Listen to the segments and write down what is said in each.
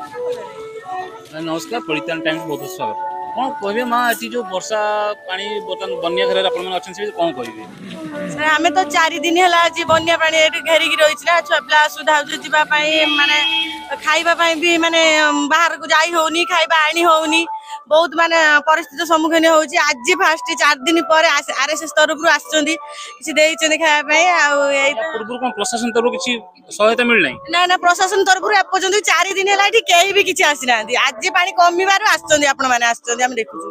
नमस्कार परितान टाइम्स बहुत स्वागत कौन कहे माँ ये जो वर्षा पानी बर्तमान बन्या घर अच्छे कौन कहे आमे तो 4 दिन है आज बन्या पानी घेरिकी रही छुआ पिला असुविधा जावाई माने खाइबा भी माने बाहर को जाई होनी खाइबा आनी होनी बहुत माने परिस्थिति सम्मुखीन होउची आज फास्ट 4 दिन पर आरएसएस तरफ आछंदी किछि देइछन खाइबा पूर्व कौन प्रशासन तरफ किसी सहायता मिल नहीं ना ना प्रशासन तरफ एपर्यंत 4 दिन है केही भी किछि आसी ना आज पानी कमिबार आछंदी आपण माने आछंदी हम देखुछु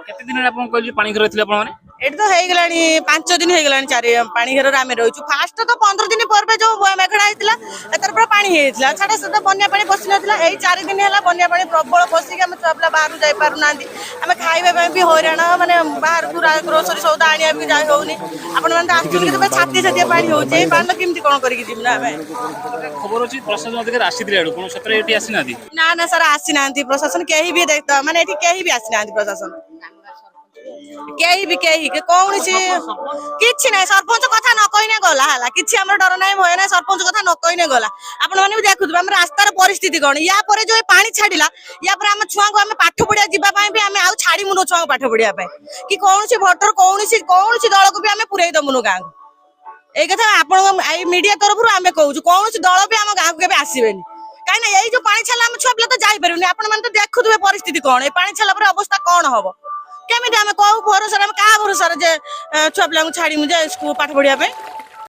केते दिन आपण कहली पानी घर थिले आपण माने एट तो हो गलानी 5 दिन हो गलानी चारि पानी घर आम रही फास्ट तो 15 दिन पर जो मेघड़ा होता एतर पूरा पानी होता छाड़ा से बन्या पानी पशि ना 4 दिन है बन्या पानी प्रबल पशिक आम छुआ पिला बाहर जा पार ना आम खाइबा भी हईराण माने बाहर को ग्रोसरी सौदा आने भी जाए होनी आपण मैंने छाती छाती पानी होती पानी केमती कौन करके ना खबर अच्छी प्रशासन अधिकारी आसी ना ना सर आसी ना प्रशासन कहीं भी देखता माने कहीं भी आसी ना प्रशासन कहीं भी कौन किसी ना सरपंच कथा न कहने गला है कि डर ना भय ना सरपंच कथा न कहने गला आपण मैंने भी देखुए आम रास्तार परिस्थिति कौन या जो पानी छाड़ा या आम छुआ को पाठ पढ़िया जावाई भी आम छाड़ू छुआ पाठ पढ़िया कि कौन भोटर कौन दल को भी आम पुरई दमुनु गाँव को यही कथा आप मीडिया तरफ आम कहूँ कौन दल भी आम गाँव को आसबेनि कहीं यही जो पानी छाला छुआ पिला तो जापर आपने तो देखुए परिस्थिति कौन पानी छाला अवस्था कौन हम केमी आम कौ भरोसा क्या भरोसा छुआ पिला छाड़ी पाठ पढ़िया